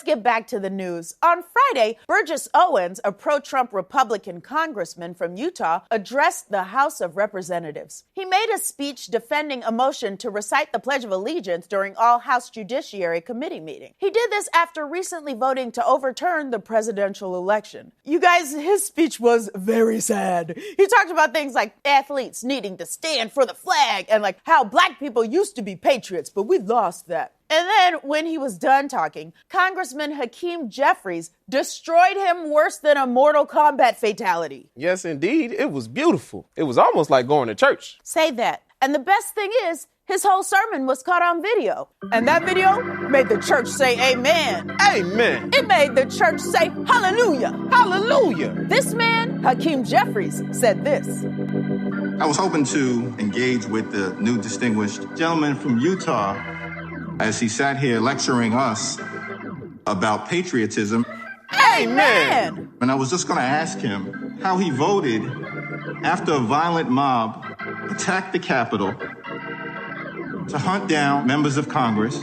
get back to the news. On Friday, Burgess Owens, a pro-Trump Republican congressman from Utah, addressed the House of Representatives. He made a speech defending a motion to recite the Pledge of Allegiance during all House Judiciary Committee meeting. He did this after recently voting to overturn the presidential election. You guys, his speech was very sad. He talked about things like athletes needing to stand for the flag and like how black people used to be patriots, but we lost that. And then, when he was done talking, Congressman Hakeem Jeffries destroyed him worse than a Mortal Kombat fatality. Yes, indeed. It was beautiful. It was almost like going to church. Say that. And the best thing is, his whole sermon was caught on video. And that video made the church say amen. Amen. It made the church say hallelujah. Hallelujah. This man, Hakeem Jeffries, said this. I was hoping to engage with the new distinguished gentleman from Utah as he sat here lecturing us about patriotism. Amen. And I was just going to ask him how he voted after a violent mob attacked the Capitol to hunt down members of Congress.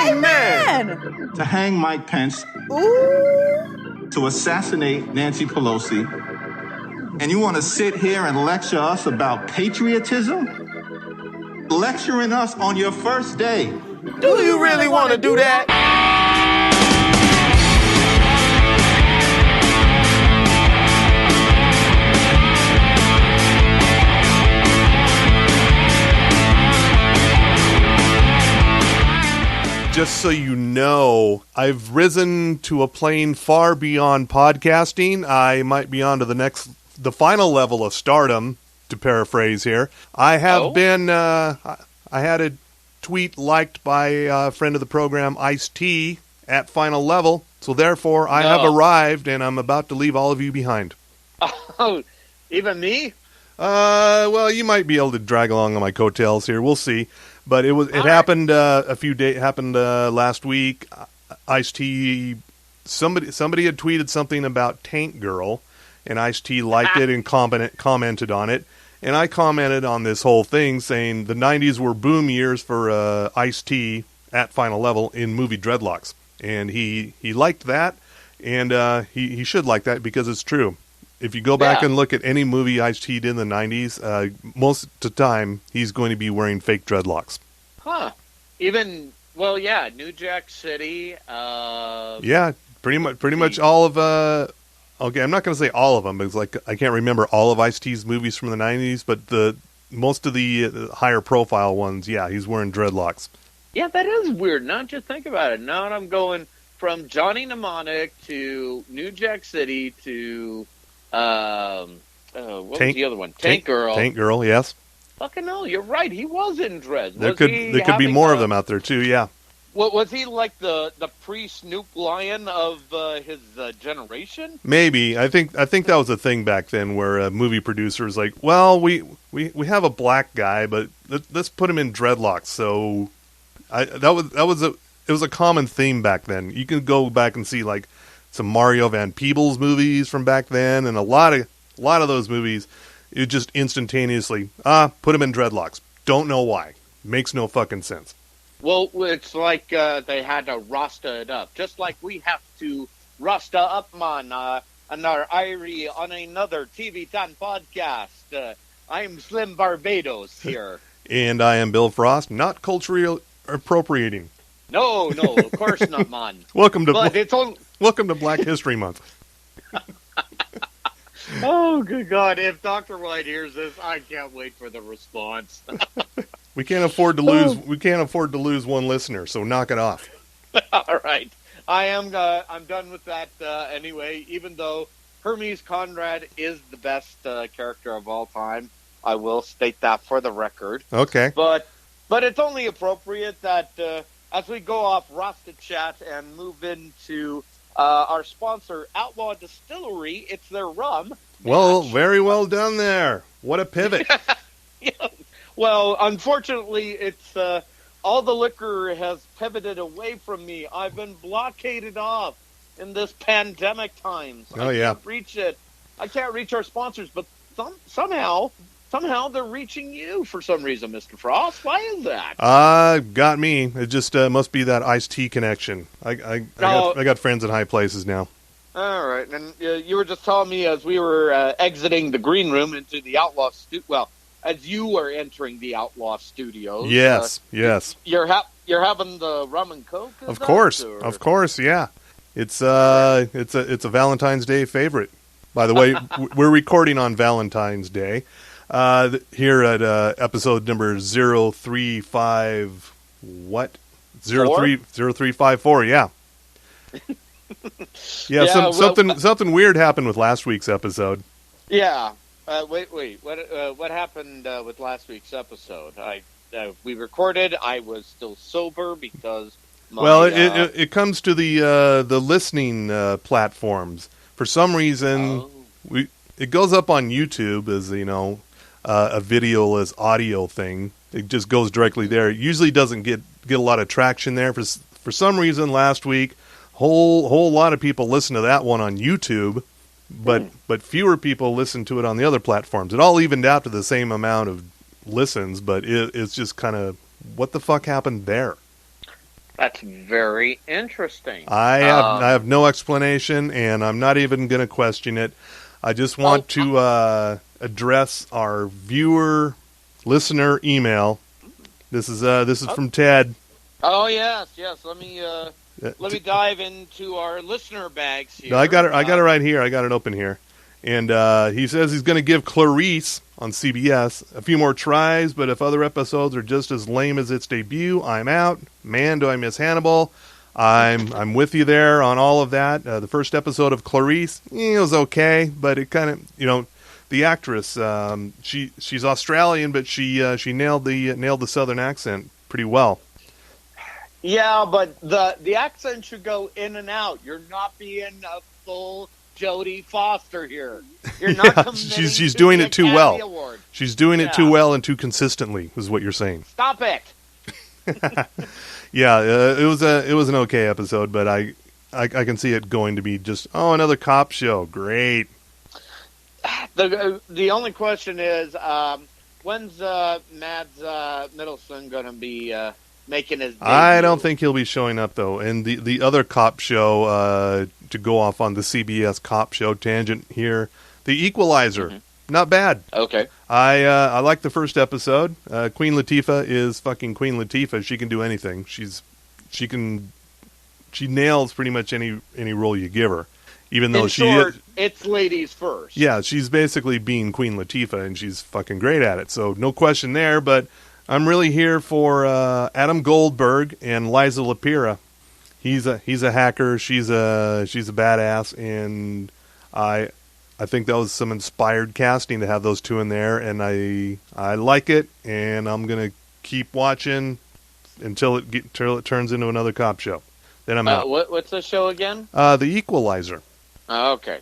Amen. To hang Mike Pence. Ooh. To assassinate Nancy Pelosi. And you want to sit here and lecture us about patriotism? Lecturing us on your first day. Do you really want to do that? Just so you know, I've risen to a plane far beyond podcasting. I might be on to the final level of stardom, to paraphrase here. I have been, I had a tweet liked by a friend of the program, Ice-T, at final level. So therefore, I have arrived, and I'm about to leave all of you behind. Oh, even me? Well, you might be able to drag along on my coattails here. We'll see. But it happened happened last week. Ice-T, somebody had tweeted something about Tank Girl, and Ice-T liked it and commented on it. And I commented on this whole thing saying the 90s were boom years for Ice-T at final level in movie Dreadlocks. And he liked that, and he should like that because it's true. If you go back and look at any movie Ice-T did in the 90s, most of the time he's going to be wearing fake dreadlocks. Huh. Even, well, yeah, New Jack City. Yeah, pretty much all of... okay, I'm not going to say all of them, because like I can't remember all of Ice-T's movies from the 90s, but most of the higher profile ones, yeah, he's wearing dreadlocks. Yeah, that is weird. Now that you think about it. Now I'm going from Johnny Mnemonic to New Jack City to... what was the other one? Tank Girl. Tank Girl, yes. Fucking hell, you're right. He was in dreads. There could be more of them out there too. Yeah. What was he like the pre-Snoop Lion of his generation? Maybe. I think that was a thing back then where a movie producer was like, well, we have a black guy, but let's put him in dreadlocks. So it was a common theme back then. You can go back and see like some Mario Van Peebles movies from back then, and a lot of those movies, it just instantaneously, put him in dreadlocks. Don't know why. Makes no fucking sense. Well, it's like they had to Rasta it up, just like we have to Rasta up, man, on our Irie on another TV 10 podcast. I'm Slim Barbados here. And I am Bill Frost, not culturally appropriating. No, of course not, man. Welcome to Black History Month. Oh, good God. If Dr. White hears this, I can't wait for the response. We can't afford to lose. We can't afford to lose one listener, so knock it off. All right. I'm done with that anyway, even though Hermes Conrad is the best character of all time. I will state that for the record. Okay. But it's only appropriate that as we go off Rasta Chat and move into our sponsor, Outlaw Distillery, it's their rum. Well, very well done there. What a pivot. Yeah. Well, unfortunately, it's all the liquor has pivoted away from me. I've been blockaded off in this pandemic times. I can't reach it. I can't reach our sponsors, but somehow somehow they're reaching you for some reason, Mr. Frost. Why is that? Got me. It just must be that iced tea connection. I got friends in high places now. All right, and you were just telling me as we were exiting the green room into the Outlaw as you were entering the Outlaw Studios. Yes. You're having the rum and coke. Of course, yeah. It's a Valentine's Day favorite. By the way, we're recording on Valentine's Day here at episode number 035. What? 0354. Yeah. Yeah. Something weird happened with last week's episode. Yeah. Wait. What happened with last week's episode? We recorded. I was still sober because. It comes to the listening platforms. For some reason, it goes up on YouTube as a videoless audio thing. It just goes directly there. It usually doesn't get a lot of traction there. For some reason, last week, whole lot of people listen to that one on YouTube, but fewer people listen to it on the other platforms. It all evened out to the same amount of listens, but it's just kind of what the fuck happened there. That's very interesting. I have no explanation, and I'm not even going to question it. I just want to address our listener email. This is from Ted. Oh yes. Let me dive into our listener bags here. No, I got it right here. I got it open here, and he says he's going to give Clarice on CBS a few more tries, but if other episodes are just as lame as its debut, I'm out. Man, do I miss Hannibal. I'm with you there on all of that. The first episode of Clarice, it was okay, but it kind of, the actress, she's Australian, but she nailed the Southern accent pretty well. Yeah, but the accent should go in and out. You're not being a full Jodie Foster here. You're not she's doing it too well. Award. She's doing it too well and too consistently, is what you're saying. Stop it. Yeah, it was an okay episode, but I can see it going to be just another cop show. Great. The only question is when's Mads Mikkelsen going to be making his debut? I don't think he'll be showing up though. And the other cop show to go off on the CBS cop show tangent here, The Equalizer. Mm-hmm. Not bad. Okay. I like the first episode. Queen Latifah is fucking Queen Latifah. She can do anything. She nails pretty much any role you give her. Even though it's ladies first. Yeah, she's basically being Queen Latifah, and she's fucking great at it. So no question there. But I'm really here for Adam Goldberg and Liza Lapira. He's a hacker. She's a badass, and I think that was some inspired casting to have those two in there, and I like it, and I'm gonna keep watching until it turns into another cop show. Then I'm out. What's the show again? The Equalizer. Okay.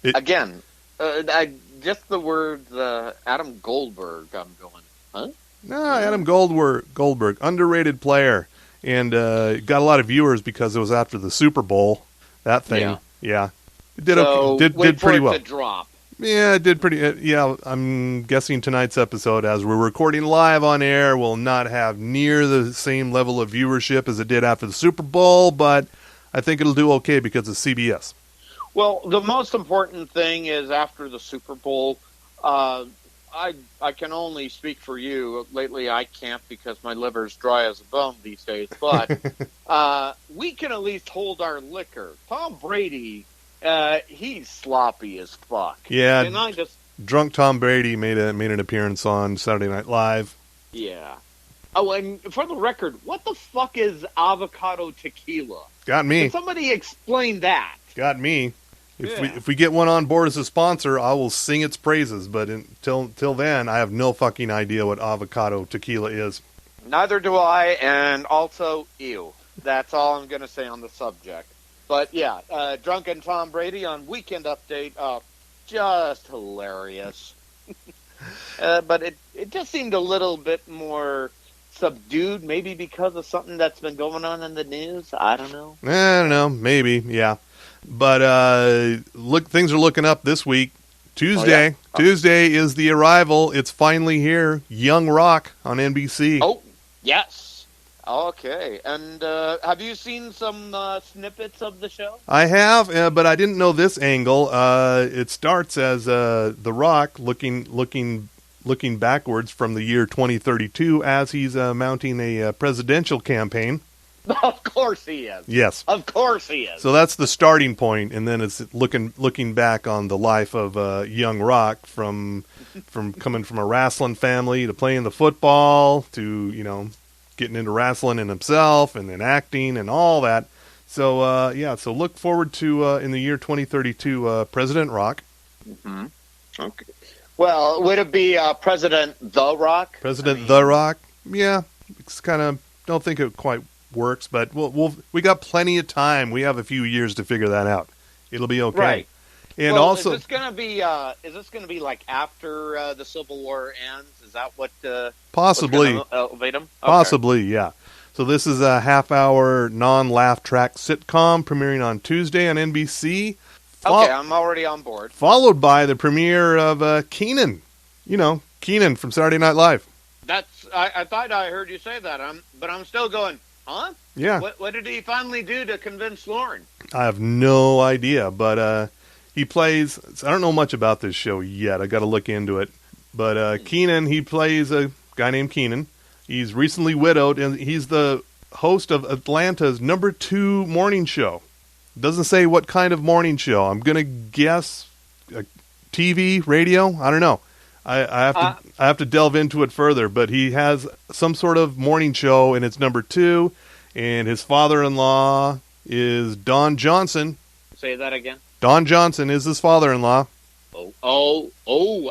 Again, just the words Adam Goldberg. I'm going, huh? No, Adam Goldberg, underrated player, and got a lot of viewers because it was after the Super Bowl. That thing, yeah. It did pretty well. To drop. Yeah, it did pretty. Yeah, I'm guessing tonight's episode, as we're recording live on air, will not have near the same level of viewership as it did after the Super Bowl, but I think it'll do okay because it's CBS. Well, the most important thing is after the Super Bowl. I can only speak for you. Lately, I can't because my liver's dry as a bone these days. But we can at least hold our liquor. Tom Brady. He's sloppy as fuck. Yeah, and drunk Tom Brady made an appearance on Saturday Night Live. Yeah. Oh, and for the record, what the fuck is avocado tequila? Got me. Can somebody explain that? Got me. If we get one on board as a sponsor, I will sing its praises. But until then, I have no fucking idea what avocado tequila is. Neither do I, and also, ew. That's all I'm going to say on the subject. But yeah, Drunken Tom Brady on Weekend Update, just hilarious. But it just seemed a little bit more subdued, maybe because of something that's been going on in the news. I don't know. I don't know, maybe, yeah. But things are looking up this week. Tuesday. Oh, yeah. Tuesday is the arrival. It's finally here. Young Rock on NBC. Oh, yes. Okay. And have you seen some snippets of the show? I have, but I didn't know this angle. It starts as The Rock looking backwards from the year 2032 as he's mounting a presidential campaign. Of course he is. Yes. Of course he is. So that's the starting point, and then it's looking back on the life of young Rock from coming from a wrestling family to playing the football to getting into wrestling in himself and then acting and all that. So so look forward to in the year 2032 President Rock. Mm-hmm. Okay. Well, would it be President The Rock? President The Rock? Yeah, it's kind of don't think it quite works, but we got plenty of time. We have a few years to figure that out. It'll be okay. Right. And well, also, is this going to be like after the Civil War ends? Is that what? Possibly. What's gonna elevate him? Okay. Possibly, yeah. So this is a half-hour non-laugh track sitcom premiering on Tuesday on NBC. Okay, I'm already on board. Followed by the premiere of Kenan. Kenan from Saturday Night Live. I thought I heard you say that. But I'm still going. Huh? Yeah. What did he finally do to convince Lauren? I have no idea, but he plays. I don't know much about this show yet. I got to look into it. But Kenan, he plays a guy named Kenan. He's recently widowed, and he's the host of Atlanta's #2 morning show. Doesn't say what kind of morning show. I'm gonna guess TV, radio. I don't know. I have to delve into it further. But he has some sort of morning show, and it's #2. And his father-in-law is Don Johnson. Say that again. Don Johnson is his father-in-law. Oh!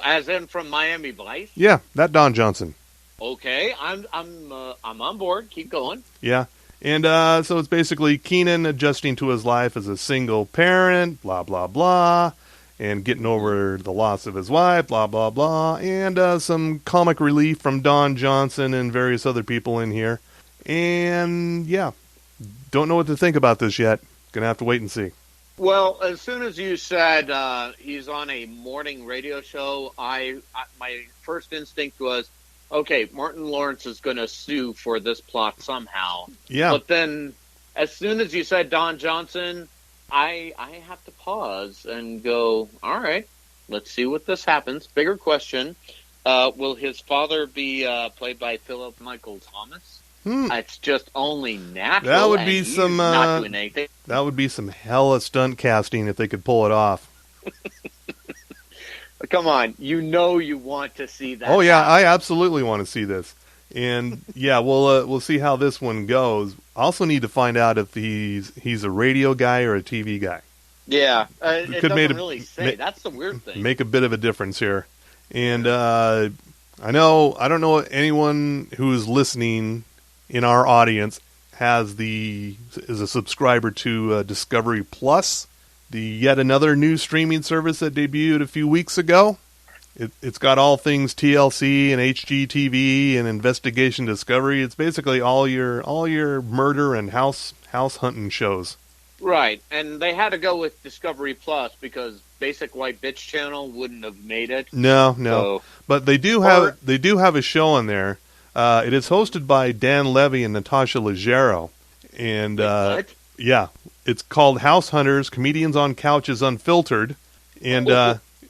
As in from Miami Vice. Yeah, that Don Johnson. Okay, I'm on board. Keep going. Yeah. And so it's basically Kenan adjusting to his life as a single parent, blah, blah, blah, and getting over the loss of his wife, blah, blah, blah, and some comic relief from Don Johnson and various other people in here. And, yeah, don't know what to think about this yet. Gonna have to wait and see. Well, as soon as you said he's on a morning radio show, my first instinct was, okay, Martin Lawrence is going to sue for this plot somehow. Yeah. But then, as soon as you said Don Johnson, I have to pause and go, all right, let's see what this happens. Bigger question, will his father be played by Philip Michael Thomas? It's just only natural. That would be he's some not doing anything. That would be some hella stunt casting if they could pull it off. Come on, you want to see that. Oh yeah, I absolutely want to see this. And yeah, we'll see how this one goes. I also need to find out if he's a radio guy or a TV guy. Yeah, it could doesn't really say. That's the weird thing. Make a bit of a difference here. And I don't know anyone who's listening in our audience is a subscriber to Discovery Plus, the yet another new streaming service that debuted a few weeks ago. It's got all things TLC and HGTV and Investigation Discovery. It's basically all your murder and house hunting shows. Right, and they had to go with Discovery Plus because Basic White Bitch Channel wouldn't have made it. No, So, but they do have a show on there. It is hosted by Dan Levy and Natasha Leggero, and what? yeah, it's called House Hunters: Comedians on Couches Unfiltered, and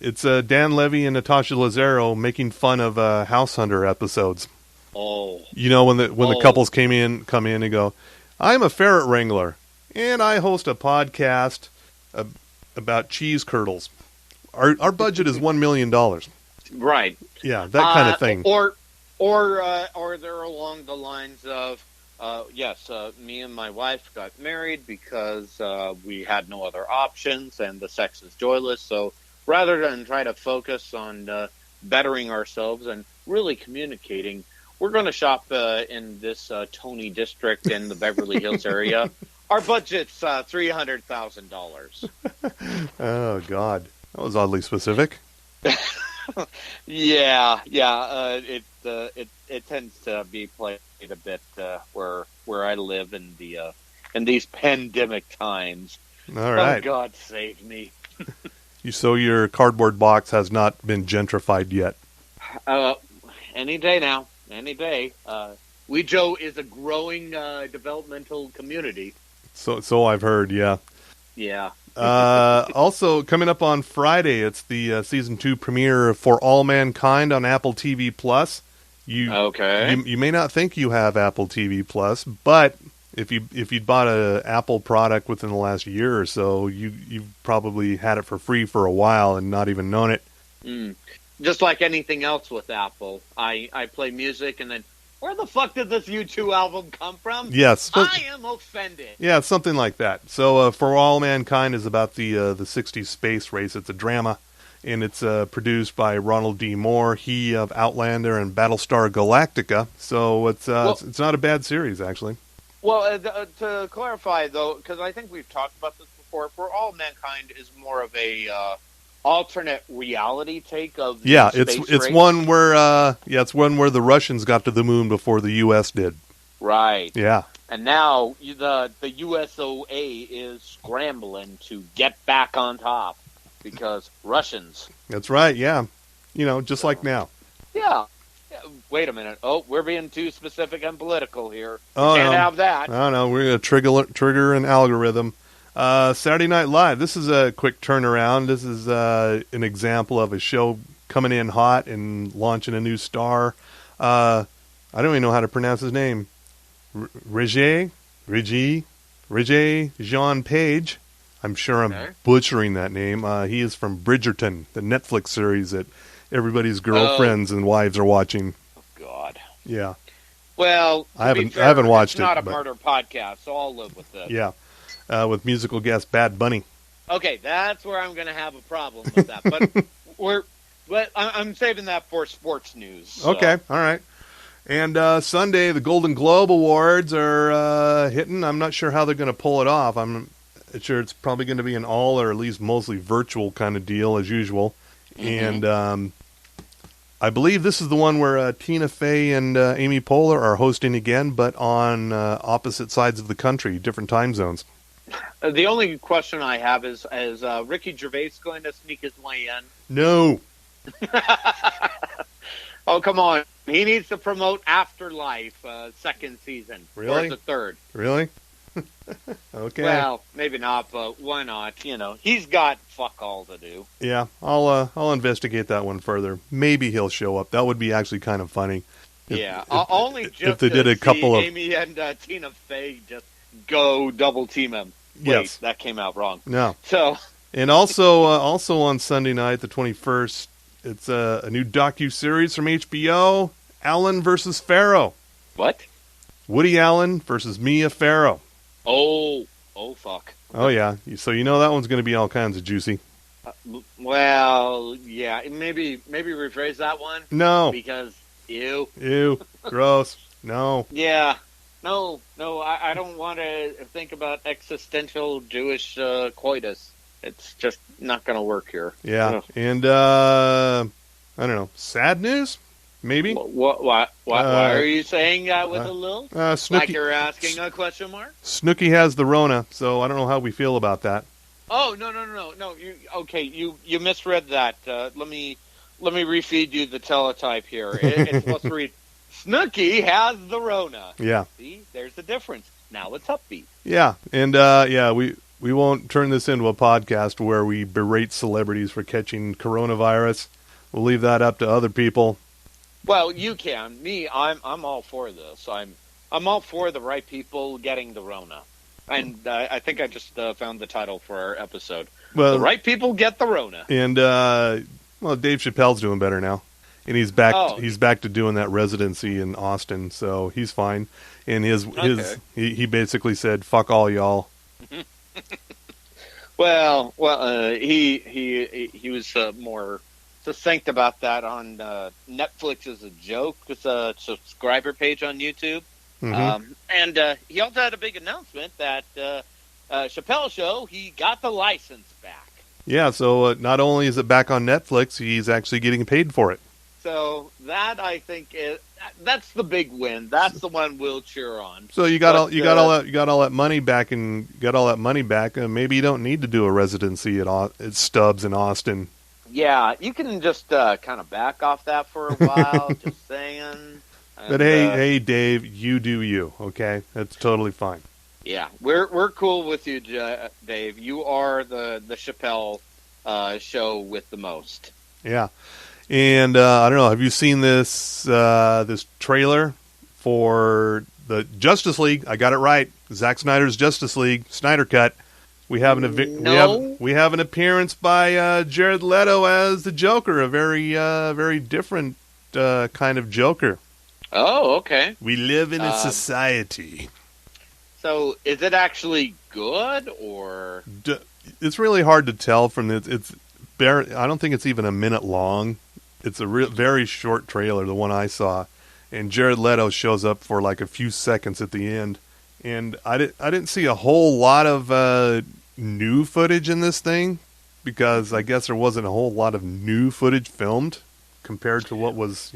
it's Dan Levy and Natasha Leggero making fun of House Hunter episodes. Oh, when the couples come in and go, "I'm a ferret wrangler, and I host a podcast about cheese curdles. Our budget is $1 million." right. Yeah, that kind of thing. Or they're along the lines of, yes, me and my wife got married because we had no other options and the sex is joyless. So rather than try to focus on bettering ourselves and really communicating, we're going to shop in this Tony district in the Beverly Hills area. Our budget's $300,000. Oh, God. That was oddly specific. Yeah. It tends to be played a bit where I live in these pandemic times. All right. Oh, God save me. So your cardboard box has not been gentrified yet. Any day now. Any day. Wejo is a growing developmental community. So I've heard, yeah. Yeah. Also, coming up on Friday, it's the Season 2 premiere For All Mankind on Apple TV+. You may not think you have Apple TV+, but if you'd bought an Apple product within the last year or so, you've probably had it for free for a while and not even known it. Just like anything else with Apple, I play music and then, where the fuck did this U2 album come from? Yes. I am offended. Yeah, something like that. So For All Mankind is about the 60s space race. It's a drama, and it's produced by Ronald D. Moore, he of Outlander and Battlestar Galactica. So it's not a bad series, actually. Well, to clarify, though, because I think we've talked about this before, For All Mankind is more of a alternate reality take of the space it's race. one where it's one where the Russians got to the moon before the U.S. did. Right. Yeah. And now the USOA is scrambling to get back on top because Russians. That's right. Yeah. Just like now. Yeah. Wait a minute. Oh, we're being too specific and political here. Oh, Can't have that. I don't know. We're going to trigger an algorithm. Saturday Night Live. This is a quick turnaround. This is an example of a show coming in hot and launching a new star. I don't even know how to pronounce his name. Regé Jean Page. I'm sure I'm butchering that name. He is from Bridgerton, the Netflix series that everybody's girlfriends and wives are watching. Oh, God. Yeah. Well, I haven't watched it's not it. a murder podcast, so I'll live with it. Yeah. With musical guest Bad Bunny. Okay, that's where I'm going to have a problem with that. But I'm saving that for sports news. So. Okay, all right. And Sunday, the Golden Globe Awards are hitting. I'm not sure how they're going to pull it off. I'm sure it's probably going to be an all or at least mostly virtual kind of deal as usual. Mm-hmm. And I believe this is the one where Tina Fey and Amy Poehler are hosting again, but on opposite sides of the country, different time zones. The only question I have is Ricky Gervais going to sneak his way in? No. Oh, come on. He needs to promote Afterlife second season. Really? Or the third. Really? Okay. Well, maybe not, but why not? He's got fuck all to do. Yeah, I'll investigate that one further. Maybe he'll show up. That would be actually kind of funny. Only just if they did a couple of Amy and Tina Fey just go double team him. Wait, yes, that came out wrong. No. So. And also on Sunday night, the 21st, it's a new docu-series from HBO, Allen versus Farrow. What? Woody Allen versus Mia Farrow. Oh, fuck. Oh, yeah. So that one's going to be all kinds of juicy. Well, yeah. Maybe rephrase that one. No. Because, ew. Ew. Gross. No. Yeah. No, I don't want to think about existential Jewish coitus. It's just not going to work here. Yeah. And, I don't know, sad news? Maybe. Why are you saying that with a little? Snooki, like you're asking a question mark? Snooki has the Rona, so I don't know how we feel about that. Oh, no. You misread that. Let me refeed you the teletype here. It's supposed to read, Snooki has the Rona. Yeah. See, there's the difference. Now it's upbeat. Yeah, and we won't turn this into a podcast where we berate celebrities for catching coronavirus. We'll leave that up to other people. Well, you can. Me, I'm all for this. I'm all for the right people getting the Rona. And I think I just found the title for our episode. Well, the right people get the Rona. And Dave Chappelle's doing better now, and he's back. He's back to doing that residency in Austin, so he's fine. And he basically said, "Fuck all y'all." Well, he was more succinct about that on Netflix as a joke. It's a subscriber page on YouTube. Mm-hmm. And he also had a big announcement that Chappelle Show, he got the license back. Yeah, so not only is it back on Netflix, he's actually getting paid for it. So that I think that's the big win. That's the one we'll cheer on. So you got all that money back, and maybe you don't need to do a residency at Stubbs in Austin. Yeah, you can just kind of back off that for a while. Just saying. But hey, Dave, you do you. Okay, that's totally fine. Yeah, we're cool with you, Dave. You are the Chappelle show with the most. Yeah. And I don't know. Have you seen this trailer for the Justice League? I got it right. Zack Snyder's Justice League, Snyder Cut. We have an appearance by Jared Leto as the Joker, a very different kind of Joker. Oh, okay. We live in a society. So, is it actually good, or it's really hard to tell from this. I don't think it's even a minute long. It's a very short trailer, the one I saw, and Jared Leto shows up for like a few seconds at the end. And I didn't see a whole lot of new footage in this thing, because I guess there wasn't a whole lot of new footage filmed compared to what was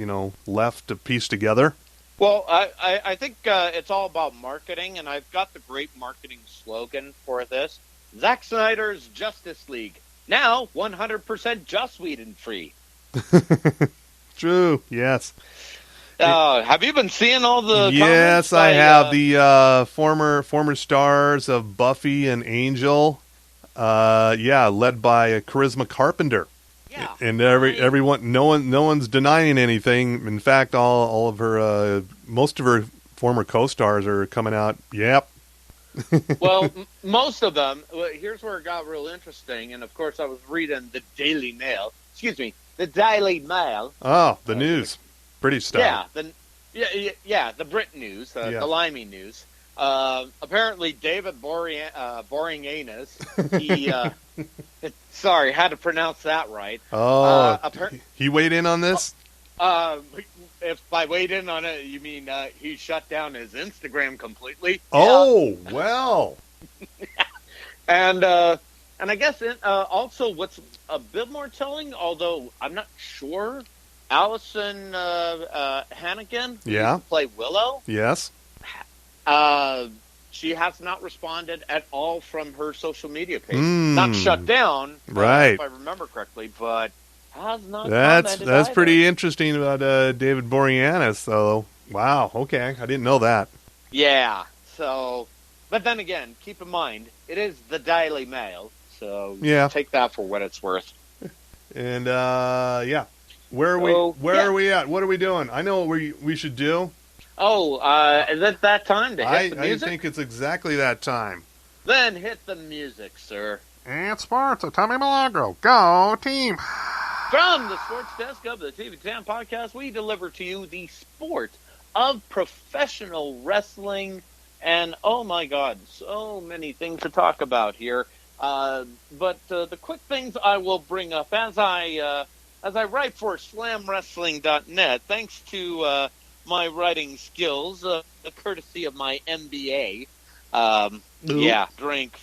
left to piece together. Well, I think it's all about marketing, and I've got the great marketing slogan for this: Zack Snyder's Justice League, now 100% Joss Whedon free. True. Yes. Have you been seeing all the? Yes, I have. The former stars of Buffy and Angel. Led by Charisma Carpenter. Yeah. And everyone, no one's denying anything. In fact, all of her, most of her former co-stars are coming out. Yep. Well, most of them. Here's where it got real interesting. And of course, I was reading the Daily Mail. Excuse me. The Daily Mail. Oh, the news. British style. Yeah, the Brit news, the Limey news. Apparently, David Boreanaz, he, sorry, had to pronounce that right. Oh, he weighed in on this? If by weighed in on it, you mean he shut down his Instagram completely? Oh, yeah. Well. And I guess also what's a bit more telling, although I'm not sure, Allison Hannigan, who used to play Willow. Yes. She has not responded at all from her social media page. Not shut down, right? If I remember correctly, but has not. That's either. pretty interesting about David Boreanaz, though. Wow. Okay, I didn't know that. Yeah. So, but then again, keep in mind it is the Daily Mail, so take that for what it's worth. And where are we at? What are we doing? I know what we should do. Oh, is it that time to hit the music? I think it's exactly that time. Then hit the music, sir. And sports with Tommy Milagro. Go team! From the Sports Desk of the TV Town Podcast, we deliver to you the sport of professional wrestling. And, oh my God, so many things to talk about here. But the quick things I will bring up as I write for SlamWrestling.net, thanks to my writing skills, courtesy of my MBA. Drink.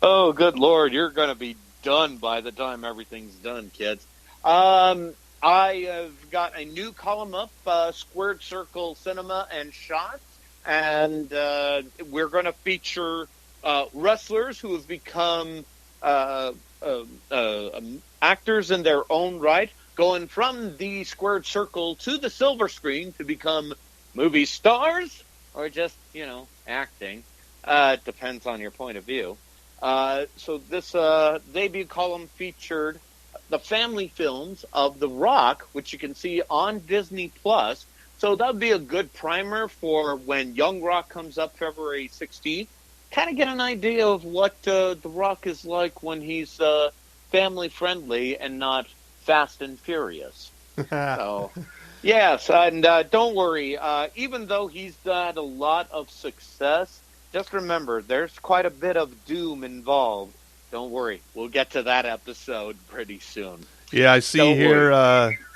Oh, good Lord, you're going to be done by the time everything's done, kids. I have got a new column up, Squared Circle Cinema and Shots, and we're going to feature wrestlers who have become actors in their own right, going from the squared circle to the silver screen to become movie stars, or just, acting. Depends on your point of view. So this debut column featured the family films of The Rock, which you can see on Disney+. So that would be a good primer for when Young Rock comes up February 16th. Kind of get an idea of what The Rock is like when he's family-friendly and not Fast and Furious. So, yes, and don't worry. Even though he's had a lot of success, just remember, there's quite a bit of doom involved. Don't worry. We'll get to that episode pretty soon. Yeah, I see here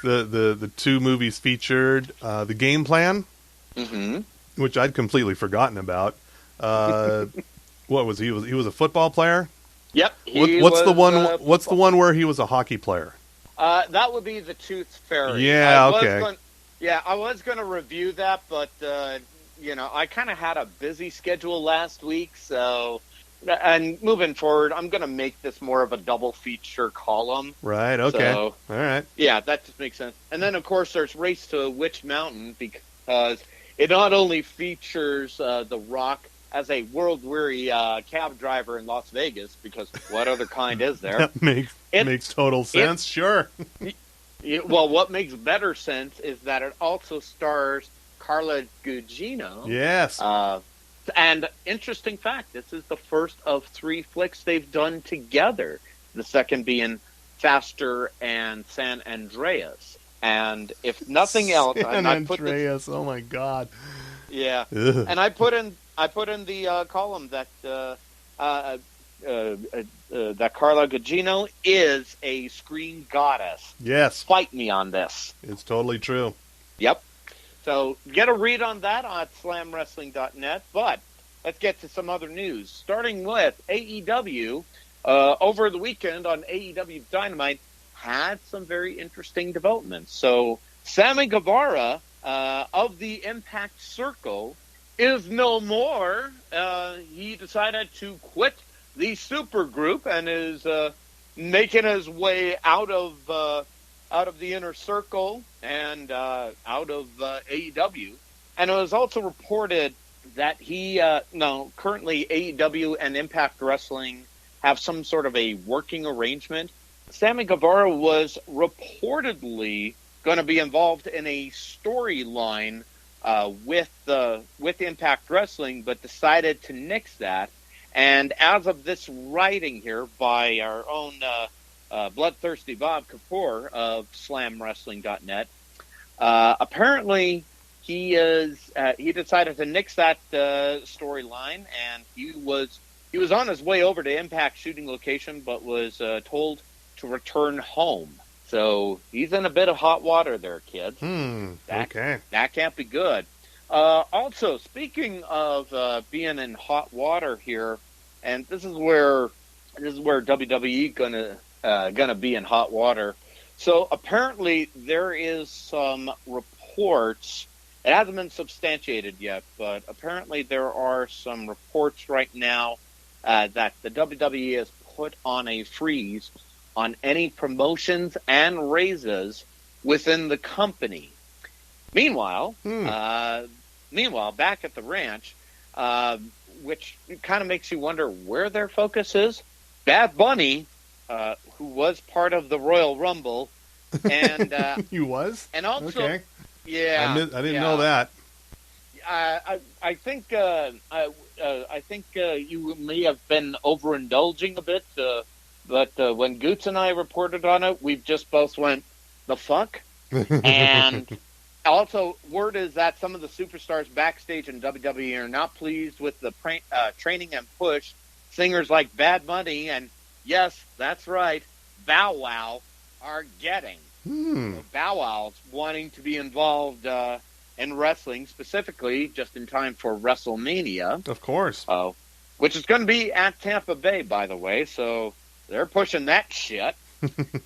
the two movies featured. The Game Plan, which I'd completely forgotten about. What was he? He was a football player? Yep. What's the one where he was a hockey player? That would be the Tooth Fairy. Yeah, okay. I was going to review that, but, I kind of had a busy schedule last week, so... And moving forward, I'm going to make this more of a double feature column. Right, okay. So, all right. Yeah, that just makes sense. And then, of course, there's Race to Witch Mountain, because it not only features The Rock as a world-weary cab driver in Las Vegas, because what other kind is there? That makes total sense, sure. Well, what makes better sense is that it also stars Carla Gugino. Yes. And interesting fact, this is the first of 3 flicks they've done together. The second being Faster and San Andreas. And if nothing else, San Andreas, oh my God. Yeah. Ugh. And I put in the column that that Carla Gugino is a screen goddess. Yes. Fight me on this. It's totally true. Yep. So get a read on that on slamwrestling.net. But let's get to some other news. Starting with AEW, over the weekend on AEW Dynamite had some very interesting developments. So Sammy Guevara of the Impact Circle is no more. He decided to quit the supergroup and is making his way out of the inner circle and out of AEW. And it was also reported that currently AEW and Impact Wrestling have some sort of a working arrangement. Sammy Guevara was reportedly going to be involved in a storyline with Impact Wrestling, but decided to nix that. And as of this writing here by our own bloodthirsty Bob Kapoor of SlamWrestling.net, apparently he decided to nix that storyline, and he was on his way over to Impact shooting location, but was told to return home. So he's in a bit of hot water there, kids. Okay. That can't be good. Also, speaking of being in hot water here, and this is where WWE gonna be in hot water. So apparently there is some reports. It hasn't been substantiated yet, but apparently there are some reports right now that the WWE has put on a freeze on any promotions and raises within the company. Meanwhile, back at the ranch, which kind of makes you wonder where their focus is. Bad Bunny, who was part of the Royal Rumble, and he was, and also, okay. Yeah, I didn't know that. I think you may have been overindulging a bit, but when Goots and I reported on it, we just both went, the fuck? And also, word is that some of the superstars backstage in WWE are not pleased with the training and push singers like Bad Bunny and, yes, that's right, Bow Wow are getting. So Bow Wow's wanting to be involved in wrestling, specifically just in time for WrestleMania. Of course. Which is going to be at Tampa Bay, by the way, so they're pushing that shit.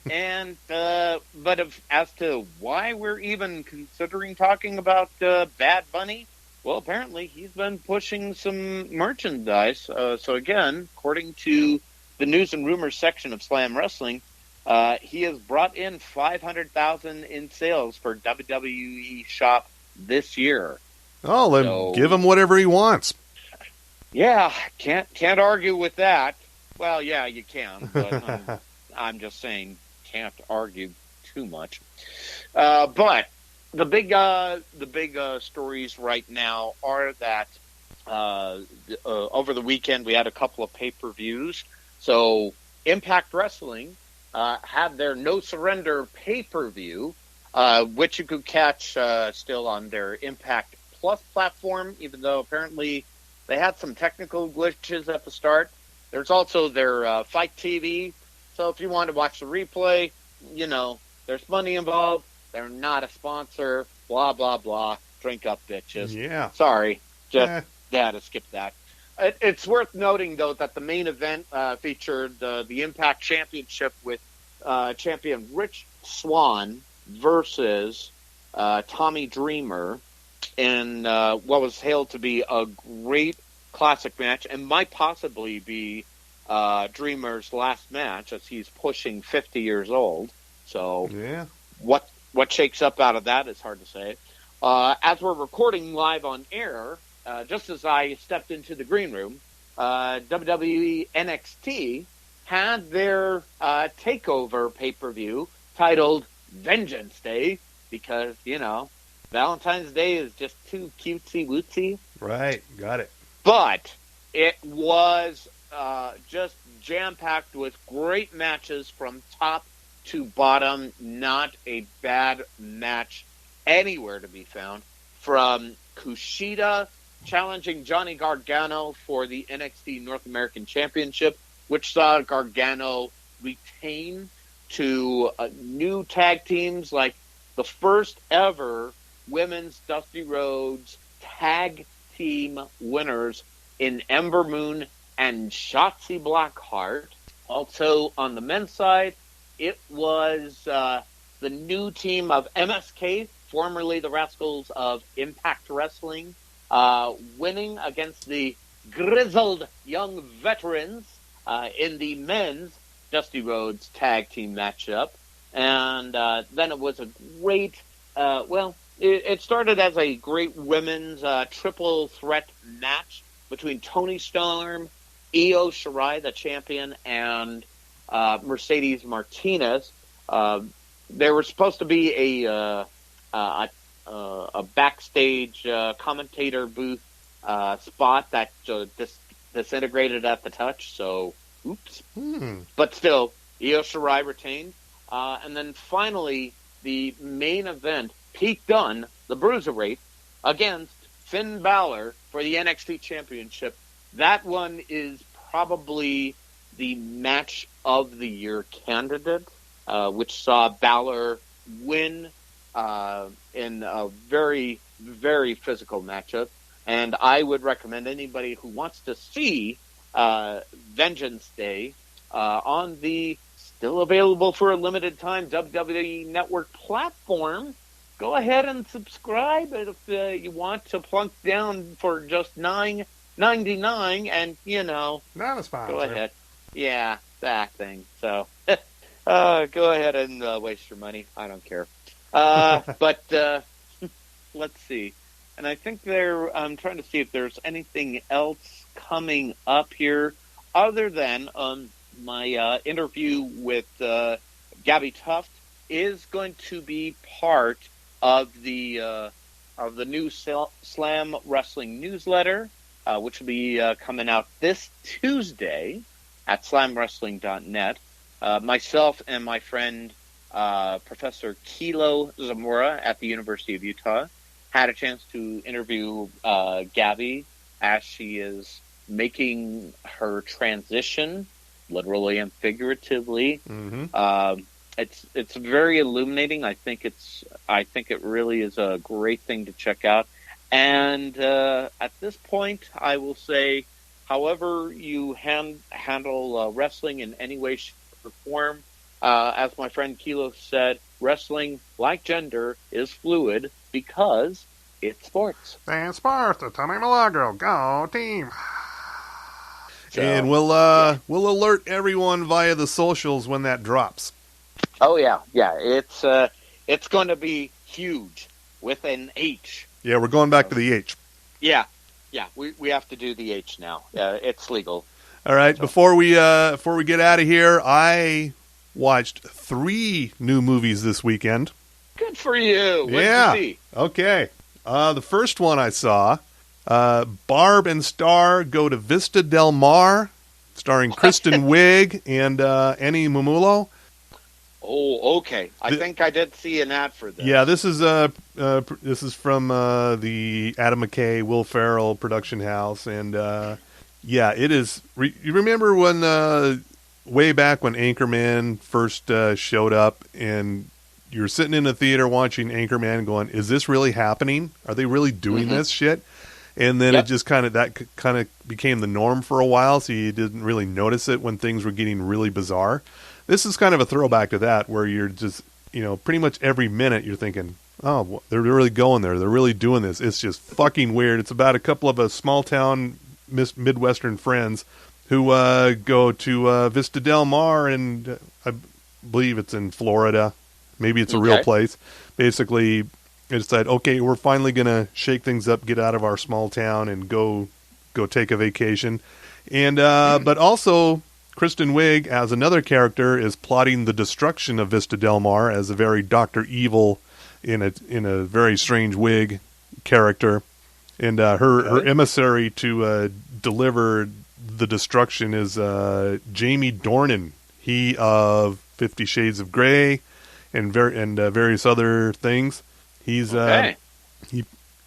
And as to why we're even considering talking about Bad Bunny, well, apparently he's been pushing some merchandise. So again, according to the news and rumors section of Slam Wrestling, he has brought in $500,000 in sales for WWE Shop this year. Oh, then give him whatever he wants. Yeah, can't argue with that. Well, yeah, you can, but I'm just saying, can't argue too much. But the big stories right now are that over the weekend we had a couple of pay-per-views. So Impact Wrestling had their No Surrender pay-per-view, which you could catch still on their Impact Plus platform, even though apparently they had some technical glitches at the start. There's also their Fight TV. So if you want to watch the replay, there's money involved. They're not a sponsor. Blah, blah, blah. Drink up, bitches. Yeah. Sorry. Just had to skip that. It's worth noting, though, that the main event featured the Impact Championship with champion Rich Swan versus Tommy Dreamer in what was hailed to be a great classic match and might possibly be Dreamer's last match as he's pushing 50 years old. So Yeah. what shakes up out of that is hard to say. As we're recording live on air, just as I stepped into the green room, WWE NXT had their takeover pay-per-view titled Vengeance Day because, Valentine's Day is just too cutesy-wootsy. Right. Got it. But it was just jam-packed with great matches from top to bottom. Not a bad match anywhere to be found. From Kushida challenging Johnny Gargano for the NXT North American Championship, which saw Gargano retain to new tag teams like the first ever women's Dusty Rhodes tag team winners in Ember Moon and Shotzi Blackheart. Also on the men's side, it was the new team of MSK, formerly the Rascals of Impact Wrestling, winning against the grizzled young veterans in the men's Dusty Rhodes tag team matchup. And then it was a great, it started as a great women's triple threat match between Toni Storm, Io Shirai, the champion, and Mercedes Martinez. There was supposed to be a backstage commentator booth spot that disintegrated at the touch, so oops. But still, Io Shirai retained. And then finally, the main event, Pete Dunne, the Bruiserweight, against Finn Balor for the NXT Championship. That one is probably the match of the year candidate, which saw Balor win in a very, very physical matchup. And I would recommend anybody who wants to see Vengeance Day on the still available for a limited time WWE Network platform, go ahead and subscribe if you want to plunk down for just $9.99, and Not a sponsor. go ahead. Yeah, that thing. So go ahead and waste your money. I don't care. But let's see. And I think I'm trying to see if there's anything else coming up here other than my interview with Gabby Tuft is going to be part of the new Slam Wrestling newsletter, which will be coming out this Tuesday at slamwrestling.net. Myself and my friend Professor Kilo Zamora at the University of Utah had a chance to interview Gabby as she is making her transition, literally and figuratively. Mm-hmm. It's very illuminating. I think it really is a great thing to check out. And at this point, I will say, however you handle wrestling in any way, shape, or form, as my friend Kilo said, wrestling, like gender, is fluid because it's sports. And Sparta, Tommy Milagro, go team. So, And we'll alert everyone via the socials when that drops. Oh yeah. It's going to be huge with an H. Yeah, we're going back to the H. Yeah. We have to do the H now. It's legal. All right. So. Before we get out of here, I watched 3 new movies this weekend. Good for you. What Yeah. did you see? Okay. The first one I saw, Barb and Star Go to Vista Del Mar, starring Kristen Wiig and Annie Mumulo. Oh, okay. I think I did see an ad for this. Yeah, this is from the Adam McKay, Will Ferrell production house, and it is. You remember when way back when Anchorman first showed up, and you're sitting in a theater watching Anchorman, going, "Is this really happening? Are they really doing this shit?" And then it just kind of became the norm for a while, so you didn't really notice it when things were getting really bizarre. This is kind of a throwback to that, where you're just pretty much every minute you're thinking, oh, they're really going there. They're really doing this. It's just fucking weird. It's about a couple of small town Midwestern friends who go to Vista Del Mar, and I believe it's in Florida. Maybe it's a real place. Basically, they decide, okay, we're finally going to shake things up, get out of our small town, and go take a vacation. And but also, Kristen Wiig, as another character, is plotting the destruction of Vista Del Mar as a very Dr. Evil in a very strange wig character. And her emissary to deliver the destruction is Jamie Dornan. He of 50 Shades of Grey and various other things. He's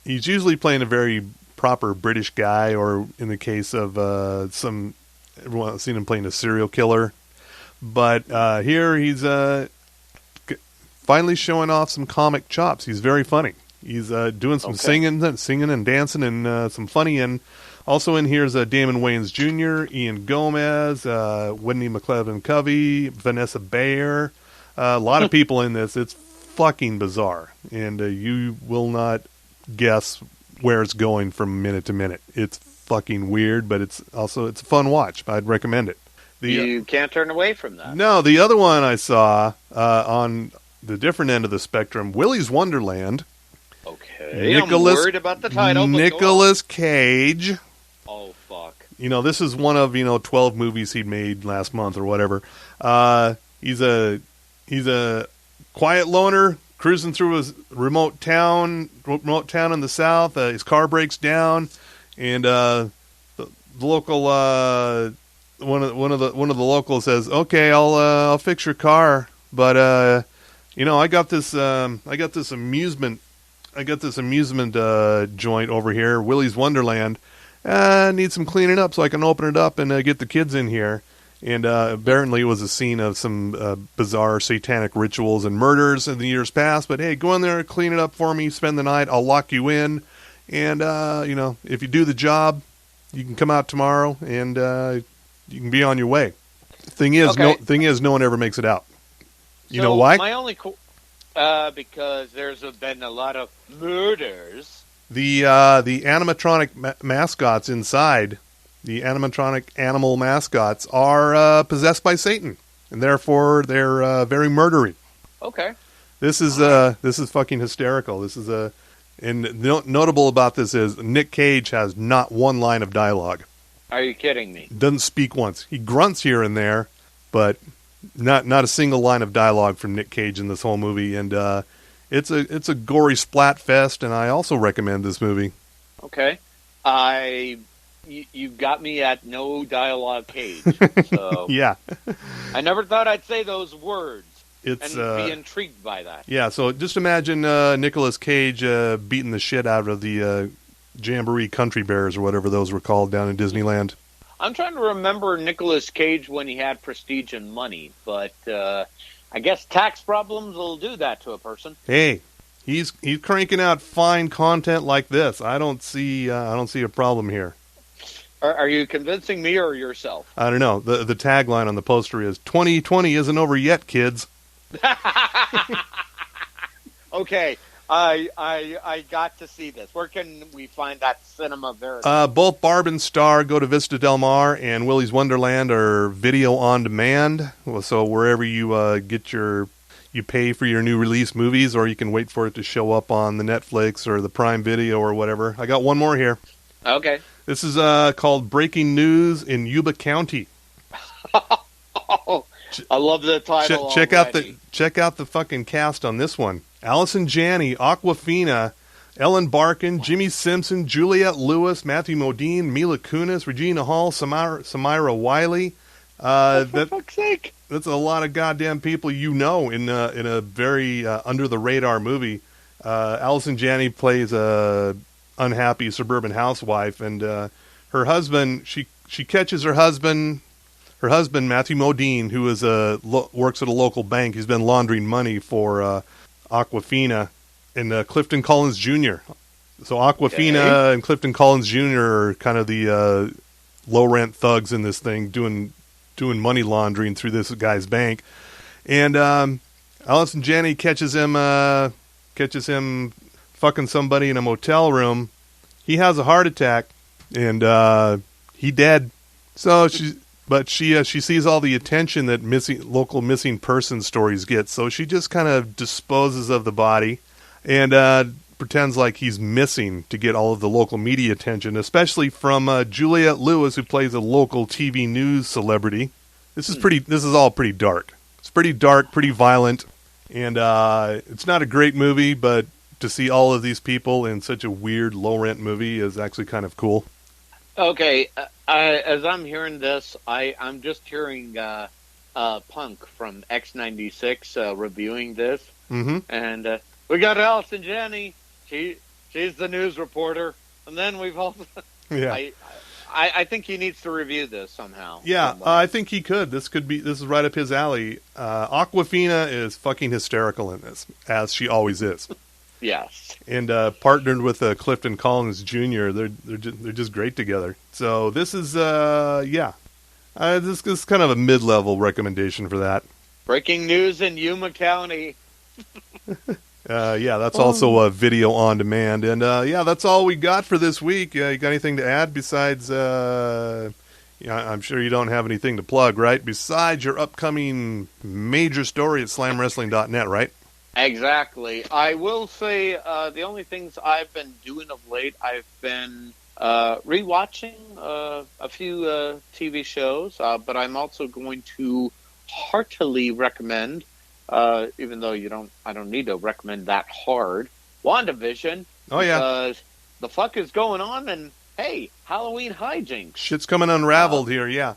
he's usually playing a very proper British guy, or in the case of everyone's seen him playing a serial killer. But here he's finally showing off some comic chops. He's very funny. He's doing some singing and dancing and some funny. And also in here is Damon Wayans Jr., Ian Gomez, Whitney McLevin-Covey, Vanessa Bayer. A lot of people in this. It's fucking bizarre. And you will not guess where it's going from minute to minute. It's fucking weird, but it's a fun watch. I'd recommend it. You can't turn away from that. No, the other one I saw on the different end of the spectrum, Willy's Wonderland. Okay, I'm worried about the title. Nicolas Cage. Oh, fuck. This is one of 12 movies he made last month or whatever. He's a quiet loner cruising through his remote town in the south. His car breaks down, and the local one of the locals says, "Okay, I'll fix your car, but I got this amusement joint over here, Willy's Wonderland. Need some cleaning up so I can open it up and get the kids in here." And apparently it was a scene of some bizarre satanic rituals and murders in the years past. But hey, go in there, clean it up for me, spend the night. I'll lock you in. And, if you do the job, you can come out tomorrow and you can be on your way. Thing is, no one ever makes it out. You know why? My only because there's been a lot of murders. The animatronic mascots inside, the animatronic animal mascots, are possessed by Satan, and therefore they're very murdery. Okay. This is fucking hysterical. This is and notable about this is Nick Cage has not one line of dialogue. Are you kidding me? Doesn't speak once. He grunts here and there, but not a single line of dialogue from Nick Cage in this whole movie. And it's a gory splat fest, and I also recommend this movie. Okay. You got me at no dialogue Cage. So yeah. I never thought I'd say those words and be intrigued by that. Yeah, so just imagine Nicolas Cage beating the shit out of the Jamboree Country Bears or whatever those were called down in Disneyland. I'm trying to remember Nicolas Cage when he had prestige and money, but I guess tax problems will do that to a person. Hey, he's cranking out fine content like this. I don't see a problem here. Are you convincing me or yourself? I don't know. The tagline on the poster is 2020 isn't over yet, kids. Okay, I got to see this. Where can we find that cinema verity? Both Barb and Star go to Vista Del Mar, and Willy's Wonderland are video on demand. So wherever you you pay for your new release movies, or you can wait for it to show up on the Netflix or the Prime Video or whatever. I got one more here. Okay. This is called Breaking News in Yuba County. Oh, I love the title. Check out the fucking cast on this one. Allison Janney, Awkwafina, Ellen Barkin, Jimmy Simpson, Juliette Lewis, Matthew Modine, Mila Kunis, Regina Hall, Samira Wiley. For fuck's sake! That's a lot of goddamn people in a very under the radar movie. Allison Janney plays a unhappy suburban housewife, and her husband, she catches her husband Matthew Modine, who is works at a local bank. He's been laundering money for Awkwafina and Clifton Collins Jr. So Awkwafina and Clifton Collins Jr. are kind of the low rent thugs in this thing, doing money laundering through this guy's bank. And Allison Janney catches him fucking somebody in a motel room. He has a heart attack, and he dead. So she sees all the attention that local missing person stories get. So she just kind of disposes of the body and pretends like he's missing to get all of the local media attention, especially from Juliette Lewis, who plays a local TV news celebrity. This is all pretty dark. It's pretty dark, pretty violent, and it's not a great movie, but to see all of these people in such a weird, low-rent movie is actually kind of cool. Okay, as I'm hearing this, I'm just hearing Punk from X96 reviewing this, and we got Allison Janney. She's the news reporter, and then we've also. Yeah. I think he needs to review this somehow. Yeah, I think he could. This is right up his alley. Aquafina is fucking hysterical in this, as she always is. Yes. And partnered with Clifton Collins Jr., they're just great together. So this is this is kind of a mid-level recommendation for that. Breaking news in Yuma County. That's also a video on demand. And that's all we got for this week. You got anything to add besides, I'm sure you don't have anything to plug, right? Besides your upcoming major story at slamwrestling.net, right? Exactly. I will say the only things I've been doing of late, I've been rewatching a few TV shows, but I'm also going to heartily recommend, even though I don't need to recommend that hard, WandaVision. Oh, yeah. Because the fuck is going on, and hey, Halloween hijinks. Shit's coming unraveled here, yeah.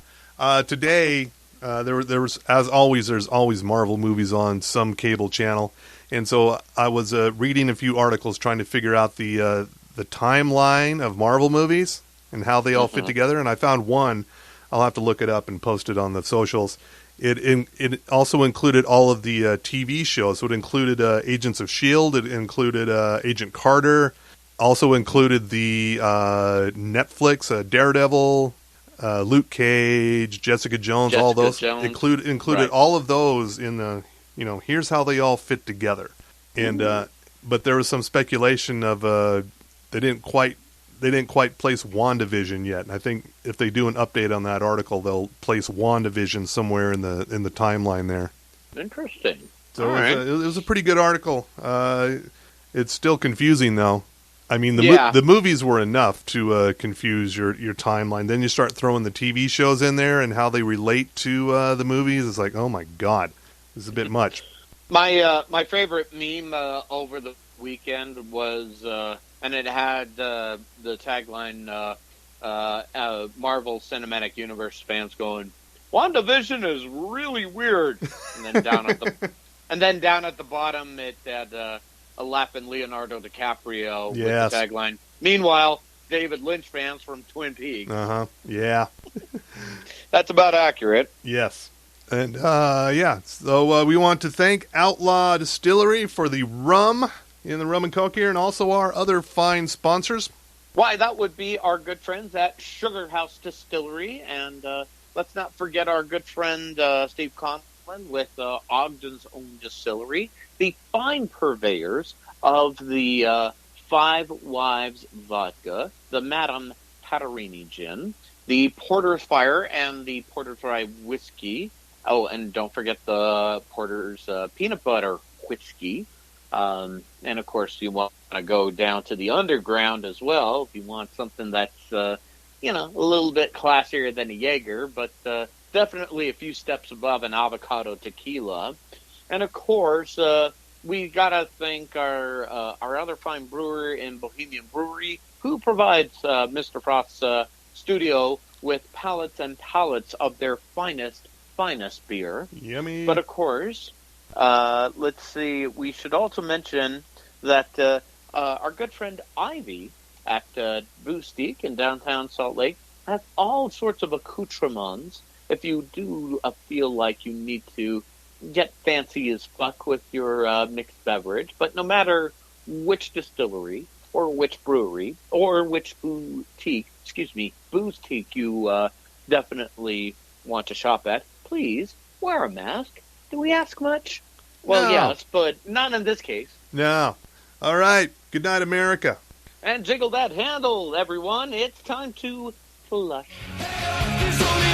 Today, there was, as always, there's always Marvel movies on some cable channel. And so I was reading a few articles trying to figure out the timeline of Marvel movies and how they all fit together. And I found one. I'll have to look it up and post it on the socials. It also included all of the TV shows. So it included Agents of S.H.I.E.L.D. It included Agent Carter. Also included the Netflix Daredevil, Luke Cage, Jessica Jones, all those. Included right. all of those in the, here's how they all fit together. And but there was some speculation of they didn't quite place WandaVision yet. And I think if they do an update on that article, they'll place WandaVision somewhere in the timeline there. Interesting. So it was a pretty good article. It's still confusing though. I mean, the movies were enough to confuse your timeline. Then you start throwing the TV shows in there and how they relate to the movies. It's like, oh my god, this is a bit much. My favorite meme over the weekend was, and it had the tagline, Marvel Cinematic Universe fans going, WandaVision is really weird. And then down at the bottom, it had a laughing Leonardo DiCaprio with the tagline. Meanwhile, David Lynch fans from Twin Peaks. Yeah. That's about accurate. Yes. And, so we want to thank Outlaw Distillery for the rum in the Rum and Coke here, and also our other fine sponsors. Why, that would be our good friends at Sugar House Distillery, and let's not forget our good friend Steve Conklin with Ogden's Own Distillery, the fine purveyors of the Five Wives Vodka, the Madame Patarini Gin, the Porter's Fire, and the Porter's Rye Whiskey. Oh, and don't forget the Porter's Peanut Butter Whiskey. And, of course, you want to go down to the underground as well if you want something that's, a little bit classier than a Jaeger, but definitely a few steps above an avocado tequila. And, of course, we got to thank our other fine brewer in Bohemian Brewery, who provides Mr. Frost's studio with pallets and pallets of their finest beer. Yummy. But, of course, let's see, we should also mention that our good friend Ivy at Boostique in downtown Salt Lake has all sorts of accoutrements if you do feel like you need to get fancy as fuck with your mixed beverage. But no matter which distillery or which brewery or which boutique you definitely want to shop at, please wear a mask. Do we ask much? Well, No. yes, but not in this case. No. All right. Good night, America. And jiggle that handle, everyone. It's time to flush. There's only